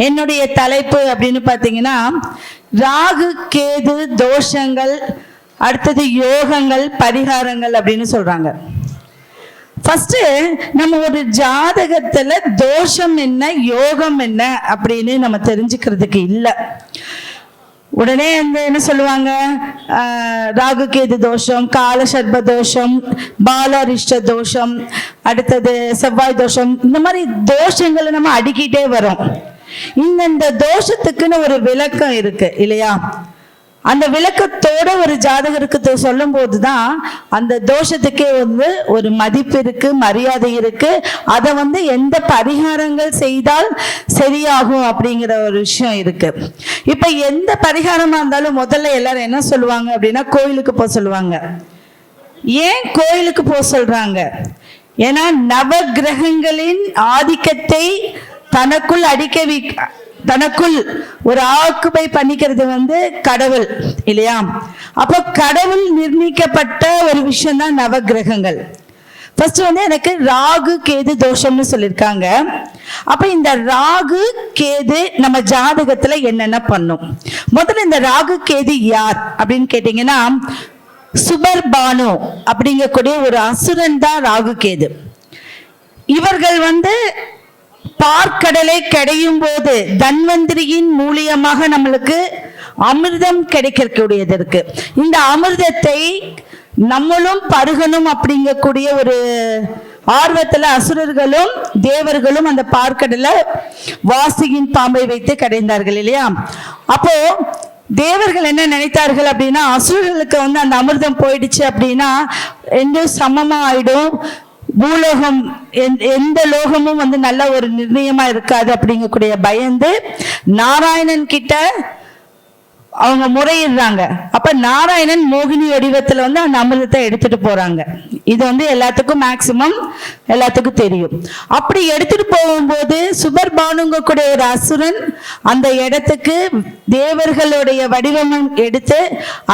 என்னுடைய தலைப்பு அப்படின்னு பார்த்தீங்கன்னா ராகு கேது தோஷங்கள், அடுத்தது யோகங்கள், பரிகாரங்கள் அப்படின்னு சொல்றாங்க. ஃபர்ஸ்ட் நம்ம ஒரு ஜாதகத்துல தோஷம் என்ன யோகம் என்ன அப்படின்னு நம்ம தெரிஞ்சுக்கிறதுக்கு இல்லை. உடனே என்ன சொல்லுவாங்க, ராகு கேது தோஷம், கால சர்ப தோஷம், பாலாரிஷ்ட தோஷம், அடுத்தது செவ்வாய் தோஷம், இந்த மாதிரி தோஷங்களை நம்ம அடுக்கிட்டே வரோம். இந்த தோஷத்துக்குன்னு ஒரு விளக்கம் இருக்கு இல்லையா? அந்த விளக்கத்தோட ஒரு ஜாதகருக்கு சொல்லும் போதுதான் அந்த தோஷத்துக்கே ஒரு மதிப்பு இருக்கு, மரியாதை இருக்கு. அதை எந்த பரிகாரங்கள் செய்தால் சரியாகும் அப்படிங்கிற ஒரு விஷயம் இருக்கு. இப்ப எந்த பரிகாரமா இருந்தாலும் முதல்ல எல்லாரும் என்ன சொல்லுவாங்க அப்படின்னா கோயிலுக்கு போக சொல்லுவாங்க. ஏன் கோயிலுக்கு போக சொல்றாங்க? ஏன்னா நவ கிரகங்களின் ஆதிக்கத்தை தனக்குள் ஒரு ஆக்குபை பண்ணிக்கிறது கடவுள் இல்லையா? அப்ப கடவுள் நிர்ணயிக்கப்பட்ட ஒரு விஷயம் தான் நவ கிரகங்கள். ஃபர்ஸ்ட் எனக்கு ராகு கேது தோஷம்னு சொல்லியிருக்காங்க. அப்ப இந்த ராகு கேது நம்ம ஜாதகத்துல என்னென்ன பண்ணும்? முதல்ல இந்த ராகு கேது யார் அப்படின்னு கேட்டீங்கன்னா சுபர்பானு அப்படிங்கக்கூடிய ஒரு அசுரன் தான் ராகு கேது. இவர்கள் பார்க்கடலை கிடையும் போது தன்வந்திரியின் மூலியமாக நம்மளுக்கு அமிர்தம் கிடைக்கக்கூடியது இருக்கு. இந்த அமிர்தத்தை நம்மளும் பருகணும் அப்படிங்கக்கூடிய ஒரு ஆர்வத்துல அசுரர்களும் தேவர்களும் அந்த பார்க்கடலை வாசியின் பாம்பை வைத்து கடைந்தார்கள் இல்லையா? அப்போ தேவர்கள் என்ன நினைத்தார்கள் அப்படின்னா, அசுரர்களுக்கு அந்த அமிர்தம் போயிடுச்சு அப்படின்னா ரெண்டும் சமமா ஆயிடும், பூலோகம் எந்த லோகமும் நல்ல ஒரு நிர்ணயமா இருக்காது அப்படிங்கக்கூடிய பயந்து நாராயணன் கிட்ட அவங்க முறையிடுறாங்க. அப்ப நாராயணன் மோகினி வடிவத்துல அந்த அமிர்தத்தை எடுத்துட்டு போறாங்க. இது எல்லாத்துக்கும் மேக்சிமம் எல்லாத்துக்கும் தெரியும். அப்படி எடுத்துட்டு போகும்போது சுபர்பானுங்க கூட ஒரு அசுரன் அந்த இடத்துக்கு தேவர்களுடைய வடிவம் எடுத்து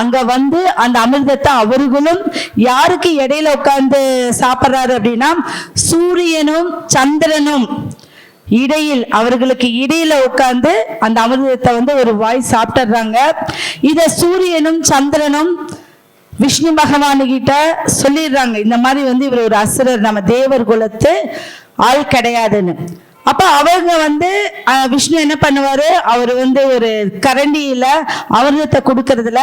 அங்க அந்த அமிர்தத்தை அவர்களும் யாருக்கு இடையில உட்கார்ந்து சாப்பிட்றாரு அப்படின்னா சூரியனும் சந்திரனும் அவர்களுக்கு இடையில உட்கார்ந்து அந்த அமிர்தத்தை ஒரு வாய் சாப்பிட்டுறாங்க. இத சூரியனும் சந்திரனும் விஷ்ணு பகவானு கிட்ட சொல்லிடுறாங்க, இந்த மாதிரி இவர் ஒரு அசுரர், நம்ம தேவர் குலத்து ஆள் கிடையாதுன்னு. அப்ப அவங்க விஷ்ணு என்ன பண்ணுவாரு, அவர் ஒரு கரண்டியில அமிர்தத்தை கொடுக்கறதுல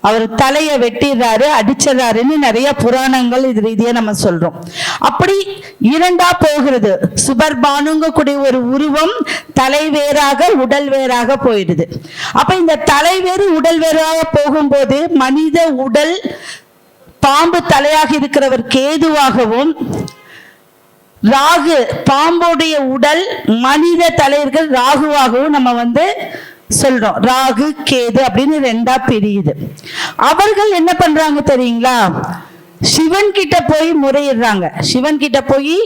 அவர் தலையை வெட்டிடுறாரு, அடிச்சிடறாருன்னு நிறைய புராணங்கள் இது ரீதியா நம்ம சொல்றோம். அப்படி இரண்டா போகிறது. சுபர்பானுங்க கூடிய ஒரு உருவம் தலை வேறாக உடல் வேறாக போயிடுது. அப்ப இந்த தலை வேறு உடல் வேறாக போகும்போது மனித உடல் பாம்பு தலையாக இருக்கிறவர் கேதுவாகவும், ராகு பாம்போடைய உடல் மனித தலைவர்கள் ராகுவாகவும் நம்ம சொல்றோம். ராகு கேது அப்படின்னு ரெண்டா பிரியுது. அவர்கள் என்ன பண்றாங்க தெரியுங்களா? சிவன் கிட்ட போய் முறையிடுறாங்க. சிவன் கிட்ட போய்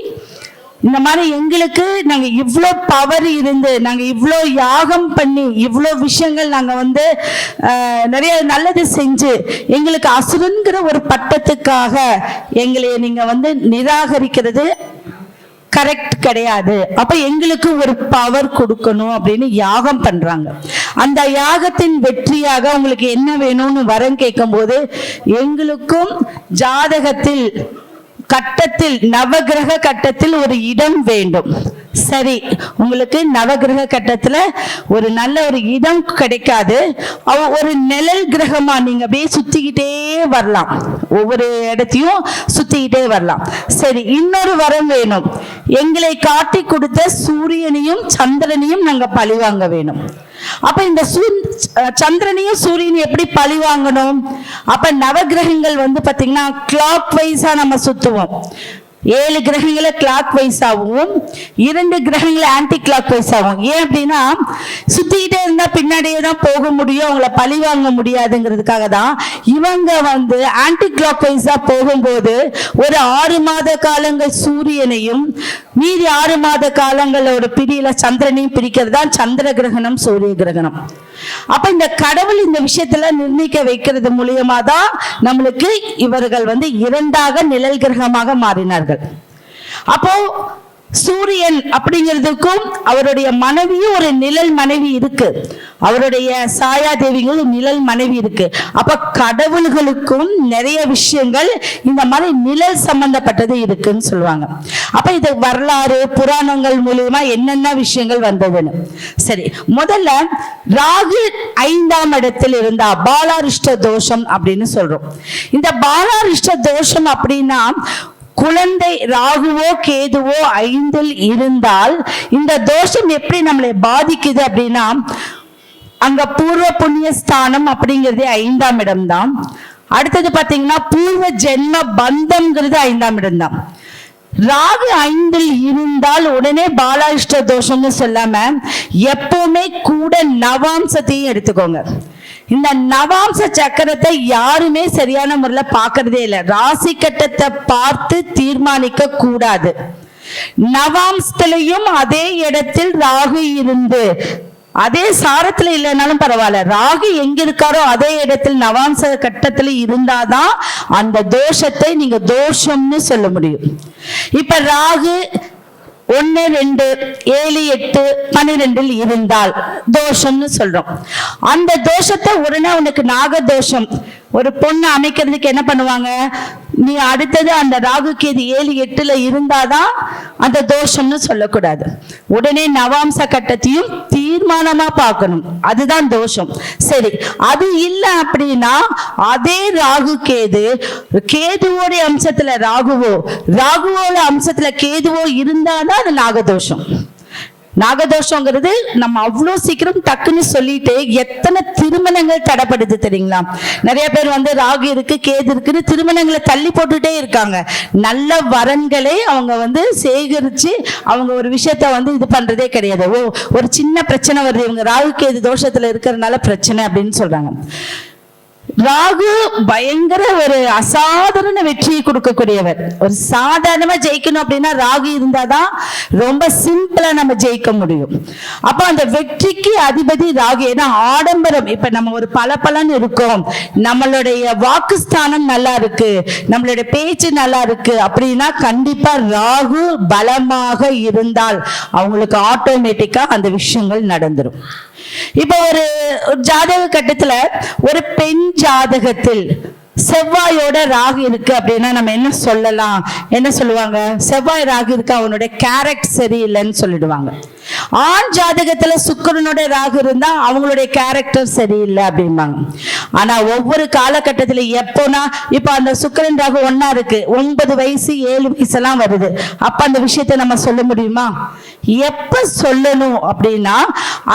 இந்த மாதிரி எங்களுக்கு நாங்க இவ்வளோ பவர் இருந்து நாங்க இவ்வளோ யாகம் பண்ணி இவ்வளோ விஷயங்கள் நாங்க நிறைய நல்லது செஞ்சு எங்களுக்கு அசுரன்கிற ஒரு பட்டத்துக்காக எங்களை நீங்க நிராகரிக்கிறது கரெக்ட் கிடையாது. அப்ப எங்களுக்கு ஒரு பவர் கொடுக்கணும் அப்படின்னு யாகம் பண்றாங்க. அந்த யாகத்தின் வெற்றியாக உங்களுக்கு என்ன வேணும்னு வரம் கேட்கும் போது எங்களுக்கும் ஜாதகத்தில் கட்டத்தில் நவகிரக கட்டத்தில் ஒரு இடம் வேண்டும். சரி, உங்களுக்கு நவகிரக கட்டத்துல ஒரு நல்ல ஒரு இடம் கிடைக்காது, ஒரு நிழல் கிரகமா நீங்க அப்படியே சுத்திக்கிட்டே வரலாம், ஒவ்வொரு இடத்தையும் சுத்திக்கிட்டே வரலாம். சரி, இன்னொரு வரம் வேணும், எங்களை காட்டி கொடுத்த சூரியனையும் சந்திரனையும் நாங்க பழிவாங்க வேணும். அப்ப இந்த சந்திரனையும் சூரியனையும் எப்படி பழி வாங்கணும்? அப்ப நவகிரகங்கள் பாத்தீங்கன்னா கிளாக் வைஸா நம்ம சுத்துவோம். 7 கிரகங்களை கிளாக் வைஸாகவும் 2 கிரகங்களை ஆன்டி கிளாக் வைஸாகவும். ஏன் அப்படின்னா சுத்திக்கிட்டே இருந்தா பின்னாடியே தான் போக முடியும், அவங்கள பழி வாங்க முடியாதுங்கிறதுக்காக தான் இவங்க ஆன்டி கிளாக் வைஸா போகும்போது ஒரு 6 மாத காலங்கள் சூரியனையும் மீதி 6 மாத காலங்களோட பிரியில சந்திரனையும் பிரிக்கிறது தான் சந்திர கிரகணம், சூரிய கிரகணம். அப்ப இந்த கடவுள் இந்த விஷயத்துல நிர்ணயிக்க வைக்கிறது மூலியமா தான் நம்மளுக்கு இவர்கள் இரண்டாக நிழல் கிரகமாக மாறினார்கள். அப்போ சூரியன் அப்படிங்கிறதுக்கும் அவருடைய மனைவியும் ஒரு நிழல் மனைவி இருக்கு, அவருடைய சாயாதேவிகள் நிழல் மனைவி இருக்கு. அப்ப கடவுள்களுக்கும் நிறைய விஷயங்கள் இந்த மாதிரி நிழல் சம்பந்தப்பட்டது இருக்குன்னு சொல்லுவாங்க. அப்ப இது வரலாறு புராணங்கள் மூலியமா என்னென்ன விஷயங்கள் வந்ததுன்னு. சரி, முதல்ல ராகு 5ஆம் இடத்தில் இருந்தா பாலாரிஷ்ட தோஷம் அப்படின்னு சொல்றோம். இந்த பாலாரிஷ்ட தோஷம் அப்படின்னா குழந்தை ராகுவோ கேதுவோ 5இல் இருந்தால் இந்த தோஷம் எப்படி நம்மளை பாதிக்குது அப்படின்னா, அங்க பூர்வ புண்ணிய ஸ்தானம் அப்படிங்கிறது 5ஆம் இடம் தான். அடுத்தது பாத்தீங்கன்னா பூர்வ ஜென்ம பந்தம்ங்கிறது 5ஆம் இடம் தான். ராகு 5இல் இருந்தால் உடனே பாலாரிஷ்ட தோஷம்னு சொல்லாம எப்பவுமே கூட நவாம்சத்தையும் எடுத்துக்கோங்க. இந்த நவாம்ச சக்கரத்தை யாருமே சரியான முறையில் பார்க்கறதே இல்லை. ராசி கட்டத்தை பார்த்து தீர்மானிக்க கூடாது. நவாம்சத்திலையும் அதே இடத்தில் ராகு இருந்து அதே சாரத்துல இல்லைனாலும் பரவாயில்ல, ராகு எங்க இருக்காரோ அதே இடத்தில் நவாம்ச கட்டத்துல இருந்தாதான் அந்த தோஷத்தை நீங்க தோஷம்னு சொல்ல முடியும். இப்ப ராகு 1, 2, 7, 8, 12 இருந்தால் தோஷம்னு சொல்றோம். அந்த தோஷத்தை உடனே உனக்கு நாக தோஷம், ஒரு பொண்ணு அமைக்கிறதுக்கு என்ன பண்ணுவாங்க, நீ அடுத்தது அந்த ராகு கேது 7, 8 இருந்தாதான் அந்த தோஷம்னு சொல்லக்கூடாது. உடனே நவாம்ச கட்டத்தையும் தீர்மானமா பார்க்கணும், அதுதான் தோஷம். சரி, அது இல்லை அப்படின்னா அதே ராகு கேது, கேதுவோட அம்சத்துல ராகுவோ ராகுவோட அம்சத்துல கேதுவோ இருந்தாதான் அது நாகதோஷம். நாகதோஷங்கிறது நம்ம அவ்வளோ சீக்கிரம் டக்குன்னு சொல்லிட்டு எத்தனை திருமணங்கள் தடைப்படுது தெரியுங்களா? நிறைய பேர் ராகு இருக்கு கேது இருக்குன்னு திருமணங்களை தள்ளி போட்டுட்டே இருக்காங்க. நல்ல வரன்களை அவங்க சேகரிச்சு அவங்க ஒரு விஷயத்த இது பண்றதே கிடையாது. ஒரு சின்ன பிரச்சனை வருது, இவங்க ராகு கேது தோஷத்துல இருக்கிறதுனால பிரச்சனை அப்படின்னு சொல்றாங்க. ராகு பயங்கர ஒரு அசாதாரண வெற்றியை கொடுக்கக்கூடியவர். ஒரு சாதாரணமா ஜெயிக்கணும் அப்படின்னா ராகு இருந்தாதான் ரொம்ப சிம்பிளா நம்ம ஜெயிக்க முடியும். அப்ப அந்த வெற்றிக்கு அதிபதி ராகு. ஏன்னா ஆடம்பரம், இப்ப நம்ம ஒரு பலன்னு இருக்கோம், நம்மளுடைய வாக்குஸ்தானம் நல்லா இருக்கு, நம்மளுடைய பேச்சு நல்லா இருக்கு அப்படின்னா கண்டிப்பா ராகு பலமாக இருந்தால் அவங்களுக்கு ஆட்டோமேட்டிக்கா அந்த விஷயங்கள் நடந்துரும். இப்ப ஒரு ஜாதக கட்டத்துல ஒரு பெண் ஜாதகத்தில் செவ்வாயோட ராகு இருக்கு அப்படின்னா நம்ம என்ன சொல்லலாம், என்ன சொல்லுவாங்க, செவ்வாய் ராகு இருக்கு அவனுடைய கேரக்டர் சரியில்லைன்னு சொல்லிடுவாங்க. ஆண் ஜாதகத்துல சுக்கிரனோட ராகு இருந்தா அவங்களுடைய கேரக்டர் சரியில்லை அப்படிம்பாங்க. ஆனா ஒவ்வொரு காலகட்டத்துல எப்போனா இப்ப அந்த சுக்கிரன் ராகு ஒன்னா இருக்கு, 9 வயசு 7 வயசு எல்லாம் வருது, அப்ப அந்த விஷயத்தை நம்ம சொல்ல முடியுமா? எப்ப சொல்லணும் அப்படின்னா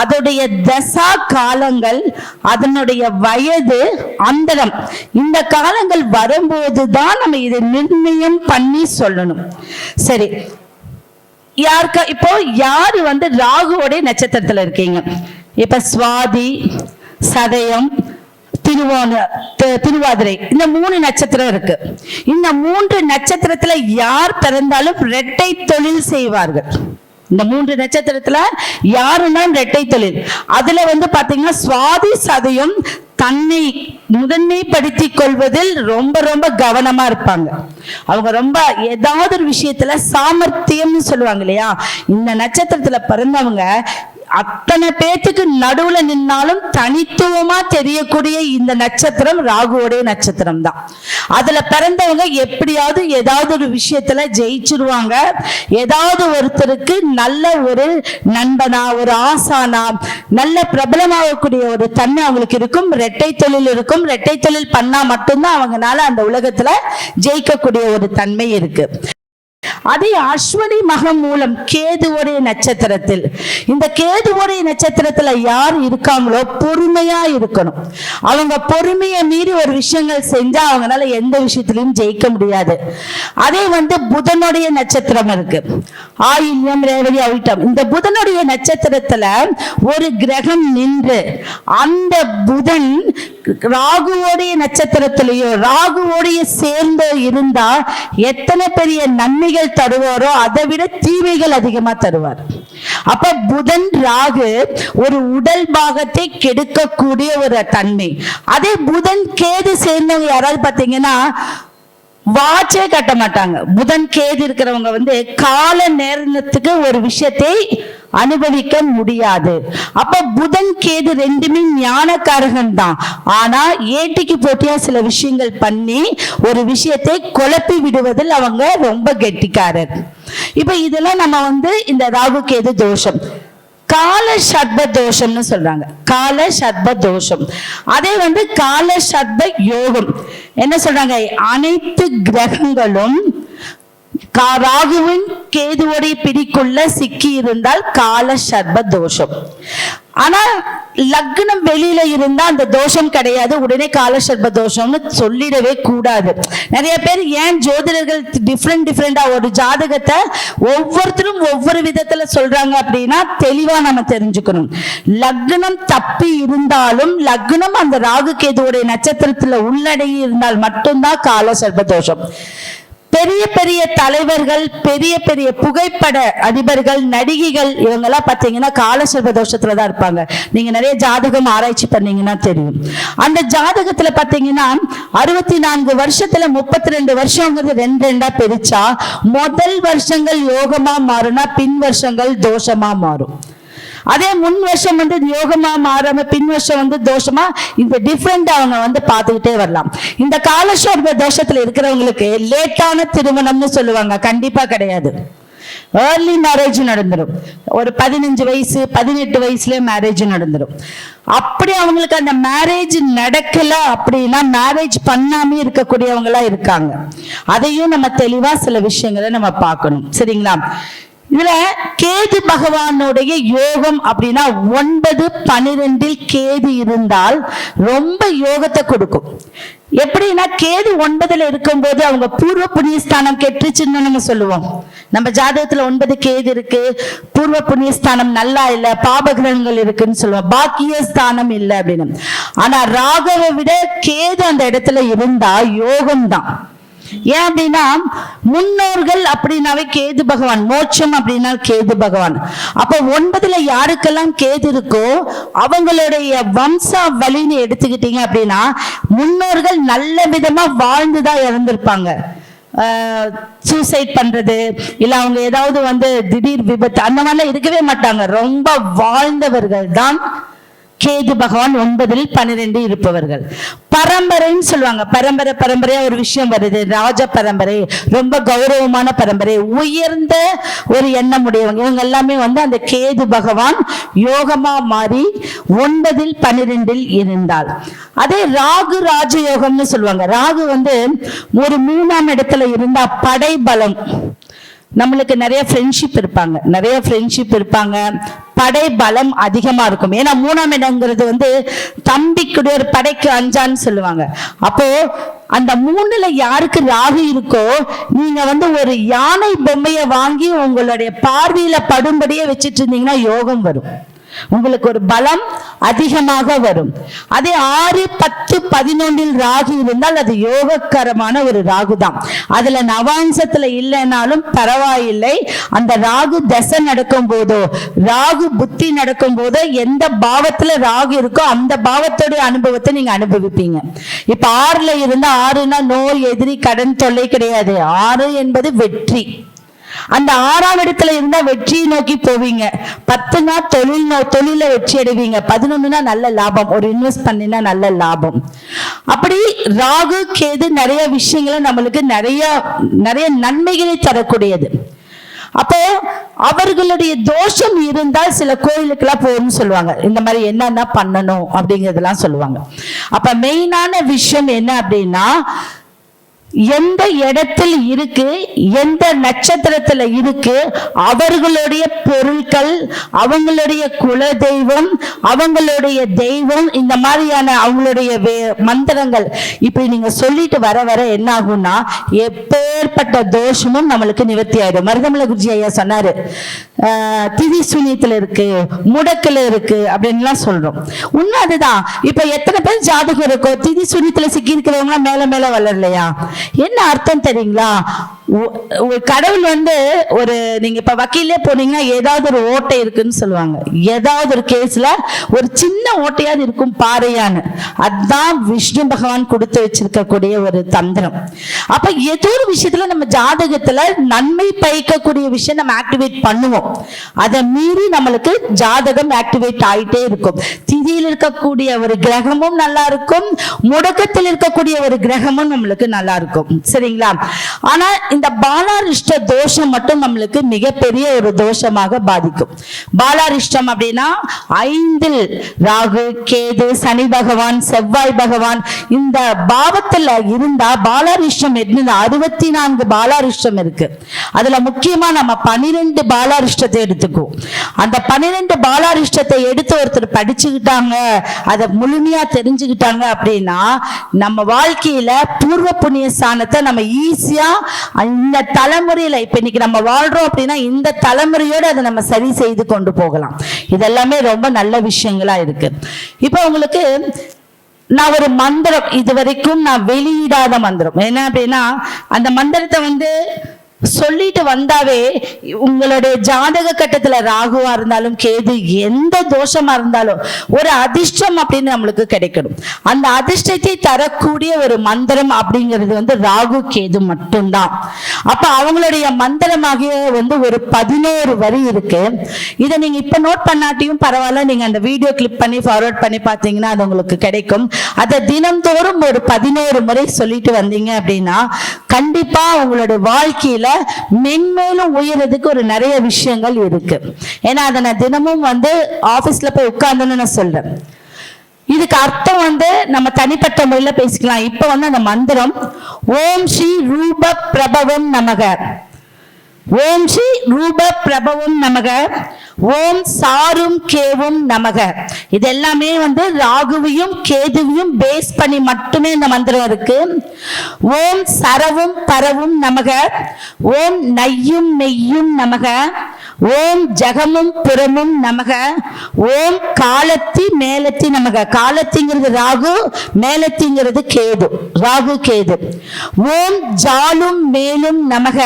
அதோடைய தசா காலங்கள், அதனுடைய வயது, அந்தரம், இந்த காலங்கள் வரும்போதுதான் நம்ம இதை நிர்ணயம் பண்ணி சொல்லணும். சரி, யாருக்கா இப்போ யாரு ராகுவோட நட்சத்திரத்துல இருக்கீங்க? இப்ப சுவாதி, சதயம், திருவாதிரை, இந்த 3 நட்சத்திரம் இருக்கு. இந்த 3 நட்சத்திரத்துல யார் பிறந்தாலும் இரட்டை தொழில் செய்வார்கள். இந்த 3 நட்சத்திரத்துல யாருன்னா இரட்டை தொழில். அதுல பாத்தீங்கன்னா சுவாதி சதயம் தன்னை முதன்மைப்படுத்திக் கொள்வதில் ரொம்ப ரொம்ப கவனமா இருப்பாங்க. அவங்க ரொம்ப ஏதாவது ஒரு விஷயத்துல சாமர்த்தியம்னு சொல்லுவாங்க இல்லையா, இந்த நட்சத்திரத்துல பிறந்தவங்க அத்தனை பேத்துக்கு நடுவுல நின்னாலும் தனித்துவமா தெரியக்கூடிய இந்த நட்சத்திரம் ராகுவோடைய நட்சத்திரம் தான். அதுல பிறந்தவங்க எப்படியாவது ஏதாவது ஒரு விஷயத்துல ஜெயிச்சிருவாங்க. ஏதாவது ஒருத்தருக்கு நல்ல ஒரு நண்பனா, ஒரு ஆசானா, நல்ல பிரபலமாகக்கூடிய ஒரு தன்மை அவங்களுக்கு இருக்கும். இரட்டை தொழில் இருக்கும். இரட்டை தொழில் பண்ணா மட்டும்தான் அவங்கனால அந்த உலகத்துல ஜெயிக்கக்கூடிய ஒரு தன்மை இருக்கு. அதே அஸ்வினி மகம் மூலம் கேதுவோடைய நட்சத்திரத்தில், இந்த கேதுவோடைய நட்சத்திரத்துல யார் இருக்காங்களோ பொறுமையா இருக்கணும். அவங்க பொறுமையை மீறி ஒரு விஷயங்கள் செஞ்சா அவங்களால எந்த விஷயத்திலையும் ஜெயிக்க முடியாது. அதே புதனுடைய நட்சத்திரம் இருக்கு, ஆயில்யம், ரேவதி, அவிட்டம். இந்த புதனுடைய நட்சத்திரத்துல ஒரு கிரகம் நின்று அந்த புதன் ராகுவோடைய நட்சத்திரத்திலேயோ ராகுவோடைய சேர்ந்து இருந்தா எத்தனை பெரிய நன்மைகள் தருவாரோ அதை விட தீமைகள் அதிகமா தருவார். அப்ப புதன் ராகு ஒரு உடல் பாகத்தை கெடுக்கக்கூடிய ஒரு தன்மை. அதே புதன் கேது சேர்ந்தவங்க யாராவது பாத்தீங்கன்னா வாட்சே கட்ட மாட்டாங்க. புதன் கேது இருக்கிறவங்க வந்து கால நேரத்துக்கு ஒரு விஷயத்தை அனுபவிக்க முடியாது. அப்ப புதன் கேது ரெண்டுமே ஞானக்காரகன் தான். ஆனா ஏட்டிக்கு போட்டியா சில விஷயங்கள் பண்ணி ஒரு விஷயத்தை குழப்பி விடுவதில் அவங்க ரொம்ப கெட்டிக்காரர். இப்ப இதெல்லாம் நம்ம வந்து இந்த ராகு கேது தோஷம், கால சர்ப தோஷம்னு சொல்றாங்க. கால சர்ப தோஷம். அதே வந்து கால சர்ப யோகம் என்ன சொல்றாங்க, அனைத்து கிரகங்களும் ராகுவின் கேதுவோடைய பிடிக்குள்ள சிக்கி இருந்தால் கால சர்ப தோஷம். ஆனா லக்னம் வெளியில இருந்தா அந்த தோஷம் கிடையாது, உடனே கால சர்ப தோஷம்னு சொல்லிடவே கூடாது. நிறைய பேர் ஏன் ஜோதிடர்கள் டிஃப்ரெண்டா ஒரு ஜாதகத்தை ஒவ்வொருத்தரும் ஒவ்வொரு விதத்துல சொல்றாங்க அப்படின்னா தெளிவா நம்ம தெரிஞ்சுக்கணும். லக்னம் தப்பி இருந்தாலும் லக்னம் அந்த ராகு கேதுவோடைய நட்சத்திரத்துல உள்ளடங்கி இருந்தால் மட்டும்தான் கால சர்ப தோஷம். பெரிய பெரிய தலைவர்கள், பெரிய பெரிய புகைப்பட அதிபர்கள், நடிகைகள் இவங்கெல்லாம் பார்த்தீங்கன்னா கால சர்ப தோஷத்துல தான் இருப்பாங்க. நீங்க நிறைய ஜாதகம் ஆராய்ச்சி பண்ணீங்கன்னா தெரியும். அந்த ஜாதகத்துல பார்த்தீங்கன்னா 64 வருஷத்துல 32 வருஷங்கிறது ரெண்டா பிரிச்சா முதல் வருஷங்கள் யோகமா மாறுனா பின் வருஷங்கள் தோஷமா மாறும். அதே முன் வருஷம் வந்து யோகமா மாறாம பின் வருஷம் வந்து தோஷமா, இந்த டிஃபரெண்ட் அவங்க வந்து பார்த்துக்கிட்டே வரலாம். இந்த காலசர்ப தோஷத்துல இருக்கிறவங்களுக்கு லேட்டான திருமணம்னு சொல்லுவாங்க, கண்டிப்பா கிடையாது. ஏர்லி மேரேஜ் நடந்துடும். ஒரு 15 வயசு 18 வயசுல மேரேஜ் நடந்துடும். அப்படி அவங்களுக்கு அந்த மேரேஜ் நடக்கல அப்படின்னா மேரேஜ் பண்ணாமே இருக்கக்கூடியவங்களா இருக்காங்க. அதையும் நம்ம தெளிவா சில விஷயங்களை நம்ம பார்க்கணும். சரிங்களா? இதுல கேது பகவானுடைய யோகம் அப்படின்னா 9-12 கேது இருந்தால் ரொம்ப யோகத்தை கொடுக்கும். எப்படின்னா கேது 9ல இருக்கும்போது அவங்க பூர்வ புண்ணியஸ்தானம் கெட்டுச்சுன்னு நம்ம சொல்லுவோம். நம்ம ஜாதகத்துல 9 கேது இருக்கு, பூர்வ புண்ணியஸ்தானம் நல்லா இல்ல, பாபகிரகங்கள் இருக்குன்னு சொல்லுவோம், பாக்கிய ஸ்தானம் இல்லை அப்படின்னு. ஆனா ராகுவை விட கேது அந்த இடத்துல இருந்தா யோகம் தான். ஏன் அப்படின்னா முன்னோர்கள் அப்படின்னாவே கேது பகவான், மோட்சம் அப்படின்னா கேது பகவான். அப்ப 9ல யாருக்கெல்லாம் கேது இருக்கோ அவங்களுடைய வம்சா வழின்னு எடுத்துக்கிட்டீங்க அப்படின்னா முன்னோர்கள் நல்ல விதமா வாழ்ந்துதான் இறந்திருப்பாங்க. சூசைட் பண்றது இல்ல அவங்க ஏதாவது வந்து திடீர் விபத்து அந்த மாதிரிலாம் இருக்கவே மாட்டாங்க. ரொம்ப வாழ்ந்தவர்கள் தான் கேது பகவான் 9-12 இருப்பவர்கள். பரம்பரைன்னு சொல்லுவாங்க. பரம்பரையா ஒரு விஷயம் வருது, ராஜ பரம்பரை, ரொம்ப கௌரவமான பரம்பரை, உயர்ந்த ஒரு எண்ணம் உடையவங்க, இவங்க எல்லாமே வந்து அந்த கேது பகவான் யோகமா மாறி 9-12 இருந்தால். அதே ராகு ராஜயோகம்னு சொல்லுவாங்க. ராகு வந்து ஒரு 3ஆம் இடத்துல இருந்தா படை பலம், நம்மளுக்கு நிறைய ஃப்ரெண்ட்ஷிப் இருப்பாங்க, படை பலம் அதிகமா இருக்கும். ஏன்னா 3ஆம் இடங்கிறது வந்து தம்பிக்குடைய ஒரு படைக்கு அஞ்சான்னு சொல்லுவாங்க. அப்போ அந்த 3ல யாருக்கு ராகு இருக்கோ நீங்க வந்து ஒரு யானை பொம்மையை வாங்கி உங்களுடைய பார்வையில படும்படியே வச்சிட்டு இருந்தீங்கன்னா யோகம் வரும், உங்களுக்கு ஒரு பலம் அதிகமாக வரும். அதே 6, 10, 11 ராகு இருந்தால் அது யோகக்கரமான ஒரு ராகு தான். அதுல நவாம்சத்துல இல்லைனாலும் பரவாயில்லை. அந்த ராகு தசை நடக்கும் போதோ ராகு புத்தி நடக்கும் போதோ எந்த பாவத்துல ராகு இருக்கோ அந்த பாவத்தோட அனுபவத்தை நீங்க அனுபவிப்பீங்க. இப்ப 6ல இருந்தா 6னா நோய், எதிரி, கடன் தொல்லை கிடையாது. 6 என்பது வெற்றி. அந்த 6ஆம் இடத்துல இருந்தா வெற்றியை நோக்கி போவீங்க. 10னா தொழில வெற்றி அடைவீங்க. 11னா நல்ல லாபம், ஒரு இன்வெஸ்ட் பண்ணினா நல்ல லாபம். அப்படி ராகு கேது நிறைய விஷயங்களை நம்மளுக்கு நிறைய நன்மைகளை தரக்கூடியது. அப்போ அவர்களுடைய தோஷம் இருந்தால் சில கோயிலுக்கு எல்லாம் போகணும்னு சொல்லுவாங்க. இந்த மாதிரி என்னென்ன பண்ணணும் அப்படிங்கறதெல்லாம் சொல்லுவாங்க. அப்ப மெயினான விஷயம் என்ன அப்படின்னா எந்த இடத்தில் இருக்கு, எந்த நட்சத்திரத்துல இருக்கு, அவர்களுடைய பொருட்கள், அவங்களுடைய குல தெய்வம், அவங்களுடைய தெய்வம், இந்த மாதிரியான அவங்களுடைய மந்திரங்கள் இப்படி நீங்க சொல்லிட்டு வர வர என்ன ஆகும்னா எப்பேற்பட்ட தோஷமும் நம்மளுக்கு நிவர்த்தி ஆயிடும். மருதமலை குருஜி ஐயா சொன்னாரு, திதி சூன்யத்துல இருக்கு, முடக்குல இருக்கு அப்படின்லாம் சொல்றோம். உண்மை அதுதான். இப்ப எத்தனை பேர் ஜாதகம் இருக்கோ திதி சூன்யத்துல சிக்கி இருக்கிறவங்க மேல மேல வளரலையா? என்ன அர்த்தம் தெரியுங்களா? கடவுள் வந்து ஒரு நீங்க இப்ப வக்கீலே போனீங்கன்னா ஏதாவது ஒரு ஓட்டை இருக்குன்னு சொல்லுவாங்க. ஏதாவது ஒரு கேஸ்ல ஒரு சின்ன ஓட்டையாவது இருக்கும் பாறையான்னு. அதுதான் விஷ்ணு பகவான் கொடுத்து வச்சிருக்கக்கூடிய ஒரு தந்திரம். அப்ப ஏதோ ஒரு விஷயத்துல நம்ம ஜாதகத்துல நன்மை பயக்கக்கூடிய விஷயம் நம்ம ஆக்டிவேட் பண்ணுவோம். அதை மீறி நம்மளுக்கு ஜாதகம் ஆக்டிவேட் ஆயிட்டே இருக்கும். திதியில் இருக்கக்கூடிய ஒரு கிரகமும் நல்லா இருக்கும், முடக்கத்தில் இருக்கக்கூடிய ஒரு கிரகமும் நம்மளுக்கு நல்லா இருக்கும். சரிங்களா? ஆனா இந்த பாலாரிஷ்ட தோஷம் மட்டும் நம்மளுக்கு மிகப்பெரிய ஒரு தோஷமாக பாதிக்கும். பாலாரிஷ்டம் அப்படின்னா 5 ராகு, கேது, சனி பகவான், செவ்வாய் பகவான் இந்த பாவத்துல இருந்தா பாலாரிஷ்டம் 64 பாலாரிஷ்டம் இருக்கு. அதுல முக்கியமா நம்ம 12 பாலாரிஷ்டத்தை எடுத்துக்குவோம். அந்த 12 பாலாரிஷ்டத்தை எடுத்து ஒருத்தர் படிச்சுக்கிட்டாங்க, அதை முழுமையா தெரிஞ்சுக்கிட்டாங்க அப்படின்னா நம்ம வாழ்க்கையில பூர்வ புண்ணிய ஸ்தானத்தை நம்ம ஈஸியா இந்த தலைமுறையில இப்ப இன்னைக்கு நம்ம வாழ்றோம் அப்படின்னா இந்த தலைமுறையோட அதை நம்ம சரி செய்து கொண்டு போகலாம். இதெல்லாமே ரொம்ப நல்ல விஷயங்களா இருக்கு. இப்ப உங்களுக்கு நான் ஒரு மந்திரம் இதுவரைக்கும் நான் வெளியிடாத மந்திரம் என்ன அப்படின்னா, அந்த மந்திரத்தை வந்து சொல்லிட்டு வந்தாவே உங்களுடைய ஜாதக கட்டத்துல ராகுவா இருந்தாலும் கேது எந்த தோஷமா இருந்தாலும் ஒரு அதிர்ஷ்டம் அப்படின்னு நம்மளுக்கு கிடைக்கணும். அந்த அதிர்ஷ்டத்தை தரக்கூடிய ஒரு மந்திரம் அப்படிங்கிறது வந்து ராகு கேது மட்டும்தான். அப்ப அவங்களுடைய மந்திரமாகிய வந்து ஒரு 11 வரி இருக்கு. இதை நீங்க இப்ப நோட் பண்ணாட்டியும் பரவாயில்ல, நீங்க அந்த வீடியோ கிளிப் பண்ணி ஃபார்வர்ட் பண்ணி பார்த்தீங்கன்னா அது உங்களுக்கு கிடைக்கும். அதை தினம்தோறும் ஒரு 11 முறை சொல்லிட்டு வந்தீங்க அப்படின்னா கண்டிப்பா உங்களுடைய வாழ்க்கையில மென்மேலும் உயரதுக்கு ஒரு நிறைய விஷயங்கள் இருக்கு. ஏன்னா அதை நான் தினமும் வந்து ஆபீஸ்ல போய் உட்கார்ந்துன்னு நான் சொல்றேன். இதுக்கு அர்த்தம் வந்து நம்ம தனிப்பட்ட முறையில பேசிக்கலாம். இப்ப வந்து அந்த மந்திரம் ஓம் ஸ்ரீ ரூப பிரபவம் நமக, ஓம் ஸ்ரீ ரூப பிரபவம் நமக, ஓம் சாரும் கேவும் நமக. இது எல்லாமே வந்து ராகுவையும் கேதுவையும் பேஸ் பண்ணி மட்டுமே இந்த மந்திரம் இருக்கு. ஓம் சரவும் பரவும் நமக, ஓம் நையும் மெய்யும் நமக, ஓம் ஜகமும் புறமும் நமக, ஓம் காலத்தி மேலத்தி நமக. காலத்திங்கிறது ராகு, மேலத்திங்கிறது கேது, ராகு கேது. ஓம் ஜாலும் மேலும் நமக,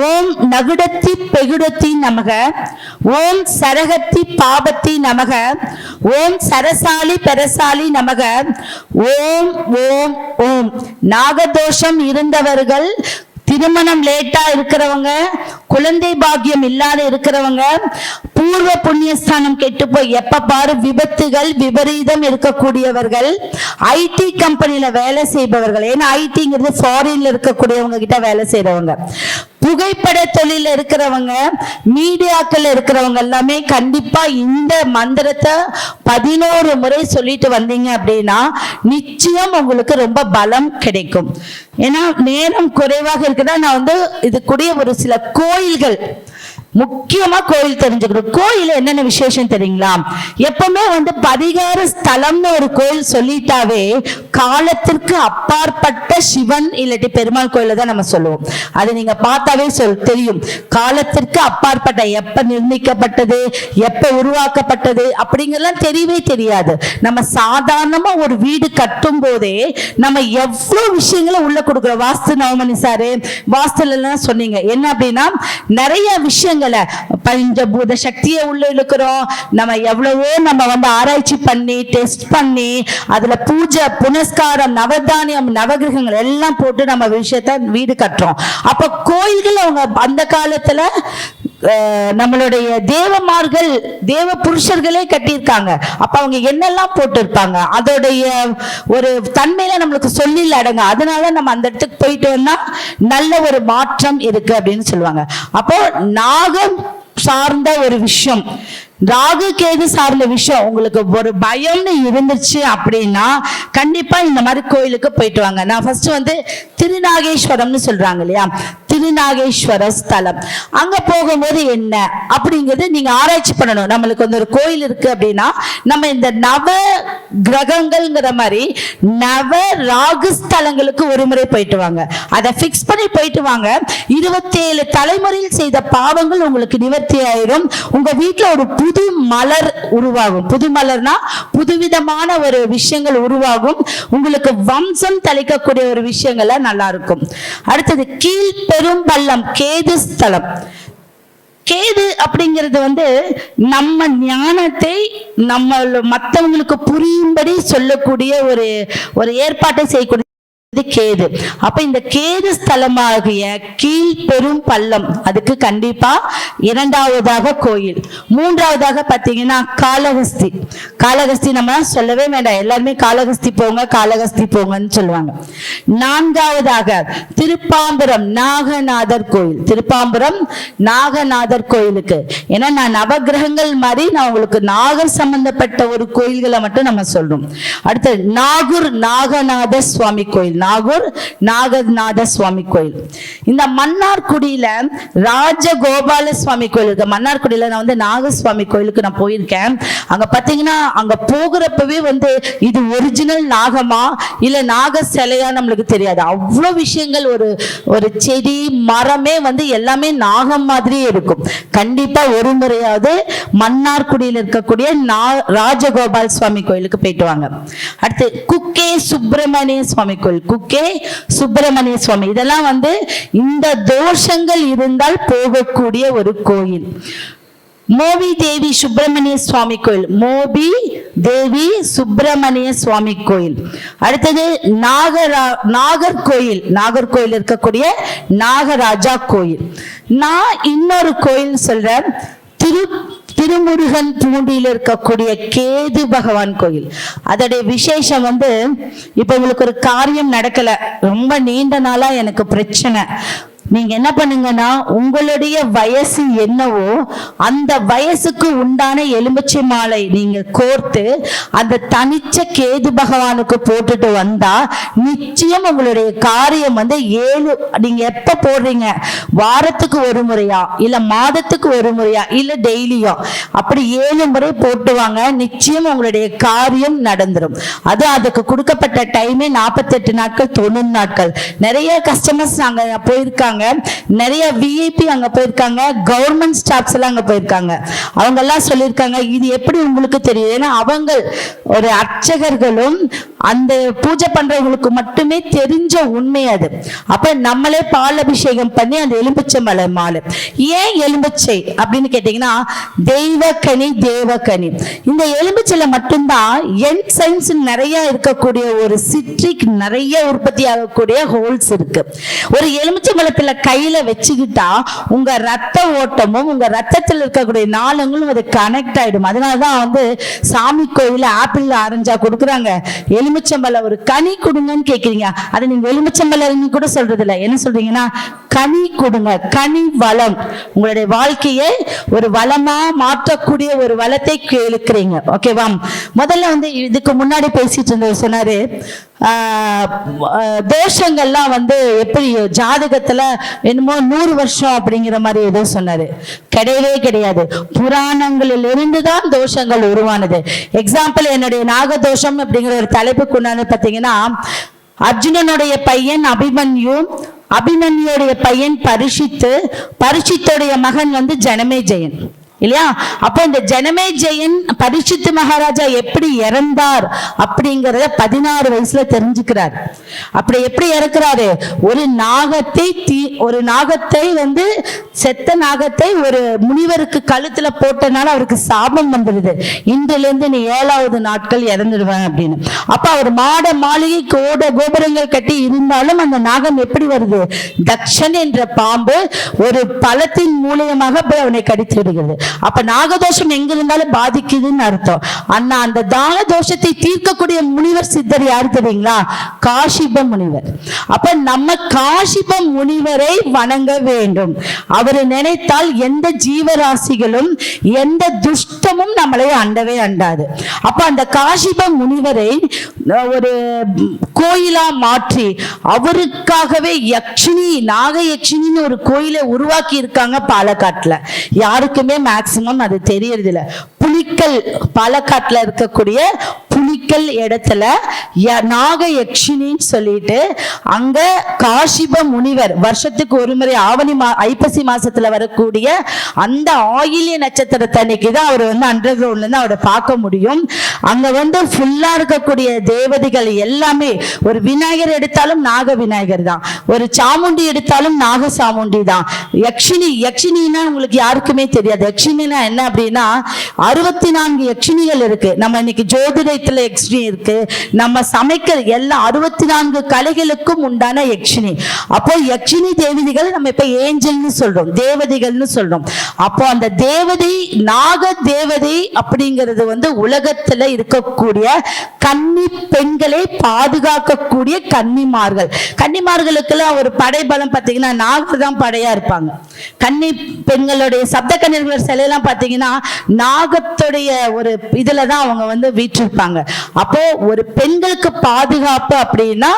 ஓம் நகுடத்தி பெகுடத்தி நமக, ஓம் சரகத்தி பாபத்தி நமக, ஓம் சரசாலி பெரசாலி நமக, ஓம் ஓம் ஓம். நாகதோஷம் இருந்தவர்கள், திருமணம் லேட்டா இருக்கிறவங்க, குழந்தை பாக்கியம் இல்லாத இருக்கிறவங்க, பூர்வ புண்ணியஸ்தானம் கெட்டு போய் எப்ப பாரு விபத்துகள் விபரீதம் இருக்கக்கூடியவர்கள், ஐடி கம்பெனில வேலை செய்பவர்கள், ஏன்னா ஐடிங்கிறது ஃபாரின்ல இருக்கக்கூடியவங்க கிட்ட வேலை செய்யறவங்க, புகைப்பட தொழில இருக்கிறவங்க, மீடியாக்கள் இருக்கிறவங்க எல்லாமே கண்டிப்பா இந்த மந்திரத்தை 11 முறை சொல்லிட்டு வந்தீங்க அப்படின்னா நிச்சயம் உங்களுக்கு ரொம்ப பலம் கிடைக்கும். ஏன்னா நேரம் குறைவாக இருக்குதா, நான் வந்து இதுக்குரிய ஒரு சில கோயில்கள், முக்கியமா கோயில் தெரிஞ்சுக்கணும். கோயில் என்னென்ன விசேஷம் தெரியுங்களா? எப்பவுமே வந்து பரிகார ஸ்தலம்னு ஒரு கோயில் சொல்லிட்டாவே காலத்திற்கு அப்பாற்பட்ட சிவன் இல்லாட்டி பெருமாள் கோயில தான் நம்ம சொல்லுவோம். அது நீங்க பார்த்தாவே தெரியும். காலத்திற்கு அப்பாற்பட்ட, எப்ப நிர்ணயிக்கப்பட்டது, எப்ப உருவாக்கப்பட்டது அப்படிங்கறதெல்லாம் தெரியவே தெரியாது. நம்ம சாதாரணமா ஒரு வீடு கட்டும் போதே நம்ம எவ்வளவு விஷயங்களை உள்ள கொடுக்கிறோம். வாஸ்து நவமணி சாரு வாஸ்துல எல்லாம் சொன்னீங்க என்ன அப்படின்னா, நிறைய விஷயங்கள் பஞ்சபூத சக்தியை உள்ள இழுக்கிறோம். நம்ம எவ்வளவோ நம்ம வந்து ஆராய்ச்சி பண்ணி டெஸ்ட் பண்ணி அதுல பூஜை புனஸ்காரம் நவதானியம் நவகிரகங்கள் எல்லாம் போட்டு நம்ம விஷயத்த வீடு கட்டுறோம். அப்ப கோயில்கள் அவங்க அந்த காலத்துல நம்மளுடைய தேவமார்கள் தேவ புருஷர்களே கட்டியிருக்காங்க. அப்ப அவங்க என்னெல்லாம் போட்டு இருப்பாங்க அதோடைய ஒரு தன்மையில நம்மளுக்கு சொல்லில் அடங்க. அதனால நம்ம அந்த இடத்துக்கு போயிட்டு வந்தா நல்ல ஒரு மாற்றம் இருக்கு அப்படின்னு சொல்லுவாங்க. அப்போ நாகம் சார்ந்த ஒரு விஷயம், ராகு கேது சார்ந்த விஷயம் உங்களுக்கு ஒரு பயம்னு இருந்துச்சு அப்படின்னா கண்டிப்பா இந்த மாதிரி கோயிலுக்கு போயிட்டு வாங்க. நான் ஃபர்ஸ்ட் வந்து திருநாகேஸ்வரம்னு சொல்றாங்க இல்லையா, திருநாகேஸ்வர ஸ்தலம். அங்க போகும்போது என்ன அப்படிங்கிறது நீங்க ஆராய்ச்சி பண்ணணும். நம்மளுக்கு வந்து ஒரு கோயில் இருக்கு அப்படின்னா நம்ம இந்த நவ கிரகங்கள்ங்கிற மாதிரி நவ ராகு ஸ்தலங்களுக்கு ஒரு முறை போயிட்டு வாங்க. அதை பிக்ஸ் பண்ணி போயிட்டு வாங்க. 27 தலைமுறையில் செய்த பாவங்கள் உங்களுக்கு நிவர்த்தி ஆயிரும். உங்க வீட்டுல ஒரு புது மலர் உருவாகும். புது மலர்னா புதுவிதமான ஒரு விஷயங்கள் உருவாகும். உங்களுக்கு வம்சம் தலைக்கக்கூடிய ஒரு விஷயங்கள நல்லா இருக்கும். அடுத்தது கீழ்பெரும்பள்ளம் கேது ஸ்தலம். கேது அப்படிங்கிறது வந்து நம்ம ஞானத்தை நம்ம மற்றவங்களுக்கு புரியும்படி சொல்லக்கூடிய ஒரு ஏற்பாட்டை செய்யக்கூடிய கேது. அப்ப இந்த கேது ஸ்தலமாகிய கீழ்பெரும் பள்ளம், அதுக்கு கண்டிப்பா 2வதாக கோயில். 3வதாக பாத்தீங்கன்னா காளஹஸ்தி. காளஹஸ்தி நம்ம சொல்லவே வேண்டாம், எல்லாருமே காளஹஸ்தி போங்க காளஹஸ்தி போங்கன்னு சொல்லுவாங்க. 4வதாக திருப்பாம்புரம் நாகநாதர் கோயில். திருப்பாம்புரம் நாகநாதர் கோயிலுக்கு ஏன்னா நான் நவகிரகங்கள் மாதிரி நான் உங்களுக்கு நாகர் சம்பந்தப்பட்ட ஒரு கோயில்களை மட்டும் நம்ம சொல்றோம். அடுத்து நாகூர் நாகநாத சுவாமி கோயில். நாகூர் நாகநாத சுவாமி கோயில். இந்த மன்னார்குடியில ராஜகோபால சுவாமி கோயில் இருக்கு. மன்னார்குடியில நான் வந்து நாகசுவாமி கோயிலுக்கு நான் போயிருக்கேன். அங்க பாத்தீங்கன்னா அங்க போகிறப்பவே வந்து இது ஒரிஜினல் நாகமா இல்ல நாக சிலையா நம்மளுக்கு தெரியாது. அவ்வளவு விஷயங்கள், ஒரு செடி மரமே வந்து எல்லாமே நாகம் மாதிரியே இருக்கும். கண்டிப்பா ஒரு முறையாவது மன்னார்குடியில் இருக்கக்கூடிய ராஜகோபால் சுவாமி கோயிலுக்கு போயிட்டு வாங்க. அடுத்து குக்கே சுப்பிரமணிய சுவாமி கோயில். குக்கே சுப்பிரமணிய சுவாமி, இதெல்லாம் வந்து இந்த தோஷங்கள் இருந்தால் போகக்கூடிய ஒரு கோயில். மோபி தேவி சுப்பிரமணிய சுவாமி கோயில். மோபி தேவி சுப்பிரமணிய சுவாமி கோயில். அடுத்தது நாகர்கோயில். நாகர்கோயில் இருக்கக்கூடிய நாகராஜா கோயில். நான் இன்னொரு கோயில் சொல்றேன், திருமுருகன் பூண்டியில் இருக்கக்கூடிய கேது பகவான் கோயில். அதோடைய விசேஷம் வந்து இப்ப உங்களுக்கு ஒரு காரியம் நடக்கல, ரொம்ப நீண்ட நாளா எனக்கு பிரச்சனை, நீங்க என்ன பண்ணுங்கன்னா உங்களுடைய வயசு என்னவோ அந்த வயசுக்கு உண்டான எலுமிச்சை மாலை நீங்க கோர்த்து அந்த தனிச்ச கேது பகவானுக்கு போட்டுட்டு வந்தா நிச்சயம் உங்களுடைய காரியம் வந்து 7 நீங்க எப்ப போடுறீங்க, வாரத்துக்கு ஒரு முறையா இல்ல மாதத்துக்கு ஒரு முறையா இல்ல டெய்லியோ, அப்படி 7 முறை போட்டுவாங்க, நிச்சயம் உங்களுடைய காரியம் நடந்துரும். அது அதுக்கு கொடுக்கப்பட்ட டைமே 48 நாட்கள் 90 நாட்கள். நிறைய கஸ்டமர்ஸ் அங்க போயிருக்காங்க, நிறைய விஐபி அங்க போயிருக்காங்க, கவர்மெண்ட் ஸ்டாஃப்ஸ் எல்லாம் அங்க போயிருக்காங்க. அவங்க எல்லாம் சொல்லியிருக்காங்க இது எப்படி உங்களுக்கு தெரியும், ஏன்னா அவங்க ஒரு அர்ச்சகர்களும் அந்த பூஜை பண்றவங்களுக்கு மட்டுமே தெரிஞ்ச உண்மை அது. அப்ப நம்மளே பால் அபிஷேகம் பண்ணி அந்த எலும்பிச்சை மாலை. ஏன் எலும்பிச்சை அப்படின்னு கேட்டீங்கன்னா தெய்வக்கனி தேவக்கனி. இந்த எலும்பிச்சையில மட்டும்தான் என்சைம்ஸ் நிறைய இருக்கக்கூடிய ஒரு சிட்ரிக் நிறைய உற்பத்தி ஆகக்கூடிய ஹோல்ஸ் இருக்கு. ஒரு எலுமிச்சை மலத்துல கையில வச்சுக்கிட்டா உங்க ரத்த ஓட்டமும் உங்க ரத்தத்தில் இருக்கக்கூடிய நாளங்களும் அது கனெக்ட் ஆயிடும். அதனாலதான் வந்து சாமி கோயில ஆப்பிள் ஆரஞ்சா கொடுக்குறாங்க, எலுமிச்சம்பழம் ஒரு கனி கொடுங்கன்னு கேக்குறீங்க, அதை நீங்க எலுமிச்சம்பழம் கூட சொல்றது இல்லை, என்ன சொல்றீங்கன்னா கனி கொடுங்க. கனி வளம், உங்களுடைய வாழ்க்கையை ஒரு வளமா மாற்றக்கூடிய ஒரு வளத்தை கேளுக்கிறீங்க. ஓகேவா? முதல்ல வந்து இதுக்கு முன்னாடி பேசிட்டு இருந்தவர் சொன்னாரு தோஷங்கள்லாம் வந்து எப்படி ஜாதகத்துல என்னமோ 100 வருஷம் அப்படிங்கிற மாதிரி ஏதோ சொன்னாரு. கிடையவே கிடையாது. புராணங்களில் இருந்துதான் தோஷங்கள் உருவானது. எக்ஸாம்பிள் என்னுடைய நாகதோஷம் அப்படிங்கிற ஒரு தலைப்புக்கு உண்டானது பாத்தீங்கன்னா, அர்ஜுனனுடைய பையன் அபிமன்யு, அபிமன்யுடைய பையன் பரிஷித்துடைய மகன் வந்து ஜனமேஜயன் இல்லையா? அப்போ இந்த ஜனமேஜயன் பரிஷித்து மகாராஜா எப்படி இறந்தார் அப்படிங்கறத 16 வயசுல தெரிஞ்சுக்கிறார். அப்படி எப்படி இறக்குறாரு, ஒரு நாகத்தை வந்து செத்த நாகத்தை ஒரு முனிவருக்கு கழுத்துல போட்டனால அவருக்கு சாபம் வந்துடுது, இன்றிலிருந்து நீ 7வது நாட்கள் இறந்துடுவேன் அப்படின்னு. அப்ப அவர் மாட மாளிகை கோபுரங்கள் கட்டி இருந்தாலும் அந்த நாகம் எப்படி வருது, தக்ஷன் என்ற பாம்பு ஒரு பழத்தின் மூலியமாக போய் அவனை கடித்து விடுகிறது. அப்ப நாகதோஷம் எங்க இருந்தாலும் பாதிக்குதுன்னு அர்த்தம். ஆனா அந்த நாகதோஷத்தை தீர்க்கக்கூடிய முனிவர் சித்தர் யாரு தெரியுங்களா? காசிப முனிவர். அப்ப நம்ம காசிப முனிவரை வணங்க வேண்டும். அவரை நினைத்தால் எந்த ஜீவராசிகளும் எந்த துஷ்டமும் நம்மளை அண்டவே அண்டாது. அப்ப அந்த காசிப முனிவரை ஒரு கோயிலா மாற்றி அவருக்காகவே யக்ஷினி நாக யக்ஷினின்னு ஒரு கோயிலை உருவாக்கி இருக்காங்க பாலக்காட்டுல. யாருக்குமே மேக்சிமம் அது தெரியறது இல்ல. புலிக்கல் பாலக்காட்டுல இருக்கக்கூடிய புலிக்கல் இடத்துல நாக யக்ஷினின்னு சொல்லிட்டு அங்க காசிப முனிவர் வருஷத்துக்கு ஒரு முறை ஐப்பசி மாசத்துல வரக்கூடிய அந்த ஆயில்ய நட்சத்திரத்தன்னைக்கு தான் அவர் வந்து அண்டர் கிரவுண்ட்ல இருந்து அவரை பார்க்க முடியும். அங்க வந்து ஃபுல்லா இருக்கக்கூடிய தேவதைகள் எல்லாமே, ஒரு விநாயகர் எடுத்தாலும் நாக விநாயகர் தான், ஒரு சாமுண்டி எடுத்தாலும் நாக சாமுண்டி தான். யக்ஷினின்னா உங்களுக்கு யாருக்குமே தெரியாது. யக்ஷினினா என்ன அப்படின்னா 64 யக்ஷினிகள் இருக்கு. நம்ம இன்னைக்கு ஜோதிடத்துல யக்ஷினி இருக்கு, நம்ம சமைக்கிற எல்லா 64 கலைகளுக்கும் உண்டான யக்ஷினி. அப்போ யக்ஷினி தேவதைகள் நம்ம இப்ப ஏஞ்சல்னு சொல்றோம், தேவதைகள்னு சொல்றோம். அப்போ அந்த தேவதை நாக தேவதை அப்படிங்கிறது வந்து உலகத்துல இருக்கக்கூடிய கன்னி பெண்களை பாதுகாக்கக்கூடிய கன்னிமார்கள். கன்னிமார்களுக்கெல்லாம் ஒரு படைபலம் பார்த்தீங்கன்னா நாகர் தான் படையா இருப்பாங்க. கன்னி பெண்களுடைய சப்த கன்னியர்கள் சிலையெல்லாம் பார்த்தீங்கன்னா நாகத்துடைய ஒரு இதுலதான் அவங்க வந்து வீற்றிருப்பாங்க. அப்போ ஒரு பெண்களுக்கு பாதுகாப்பு அப்படின்னா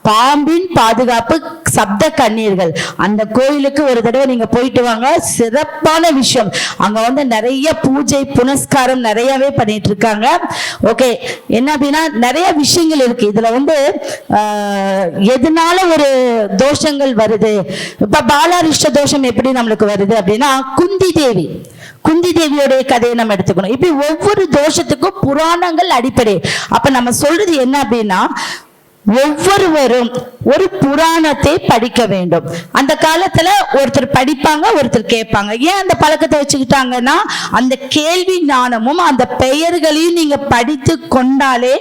பாம்பின் பாதுகாப்பு சப்த கன்னியர்கள். அந்த கோயிலுக்கு ஒரு தடவை நீங்க போயிட்டு வாங்க, சிறப்பான விஷயம். அங்க வந்து நிறைய பூஜை புனஸ்காரம் நிறையவே பண்ணிட்டு இருக்காங்க. ஓகே, என்ன அப்படின்னா நிறைய விஷயங்கள் இருக்கு இதுல வந்து. எதனால ஒரு தோஷங்கள் வருது, இப்ப பாலாரிஷ்ட தோஷம் எப்படி நம்மளுக்கு வருது அப்படின்னா குந்தி தேவியோடைய கதையை நம்ம எடுத்துக்கணும். இப்படி ஒவ்வொரு தோஷத்துக்கும் புராணங்கள் அடிப்படை. அப்ப நம்ம சொல்றது என்ன அப்படின்னா, ஒவ்வொருவரும் ஒரு புராணத்தை படிக்க வேண்டும். அந்த காலத்துல ஒருத்தர் படிப்பாங்க, ஒருத்தர் கேட்பாங்க. ஏன் அந்த பழக்கத்தை வச்சுக்கிட்டாங்கன்னா, அந்த கேள்வி ஞானமும் அந்த பெயர்களையும் நீங்க படித்து கொண்டாலே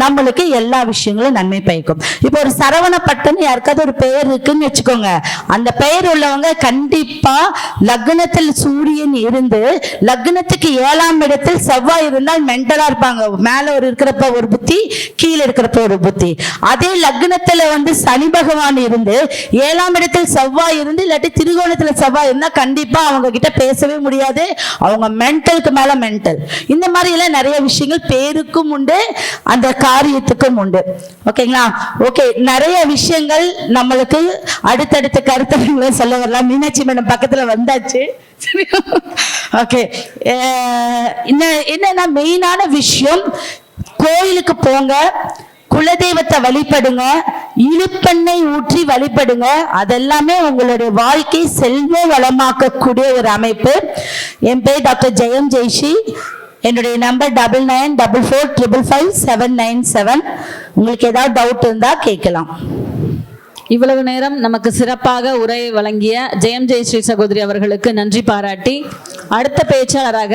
நம்மளுக்கு எல்லா விஷயங்களும் நன்மை பயக்கும். இப்போ ஒரு சரவணப்பட்டன்னு யாருக்காவது ஒரு பெயர் இருக்குன்னு வச்சுக்கோங்க, அந்த பெயர் உள்ளவங்க கண்டிப்பா லக்னத்தில் சூரியன் இருந்து லக்னத்துக்கு 7ஆம் இடத்தில் செவ்வாய் இருந்தால் மென்டலா இருப்பாங்க. மேல ஒரு இருக்கிறப்ப ஒரு புத்தி, கீழே இருக்கிறப்ப ஒரு புத்தி. அதே லக்னத்துல வந்து சனி பகவான் இருந்து 7ஆம் இடத்தில் செவ்வாய் இருந்து இல்லாட்டி திரிகோணத்துல செவ்வாய் இருந்தா கண்டிப்பா அவங்க கிட்ட பேசவே முடியாது. அவங்க மென்டலுக்கு மேல மென்டல். இந்த மாதிரி எல்லாம் நிறைய விஷயங்கள் பேருக்கும் உண்டு, அந்த காரியத்துக்கும் உண்டு. ஓகேங்களா? ஓகே, நிறைய விஷயங்கள் நம்மளுக்கு அடுத்தடுத்த கருத்துக்களை சொல்ல வரலாம். மீனாட்சி மேடம் பக்கத்துல வந்தாச்சு. ஓகே, என்னன்னா மெயினான விஷயம், கோயிலுக்கு போங்க, குலதெய்வத்தை வழிபடுங்க, இழுப்பெண்ணெய் ஊற்றி வழிபடுங்க. அதெல்லாமே உங்களுடைய வாழ்க்கை செல்வ வளமாக்கக்கூடிய ஒரு அமைப்பு. என் பேர் டாக்டர் ஜெயம் ஜெய்ஸ்ரீ. என்னுடைய நம்பர் 9944555797. உங்களுக்கு ஏதாவது டவுட் இருந்தா கேட்கலாம். இவ்வளவு நேரம் நமக்கு சிறப்பாக உரை வழங்கிய ஜெயம் ஜெயஸ்ரீ சகோதரி அவர்களுக்கு நன்றி பாராட்டி, அடுத்த பேச்சாளராக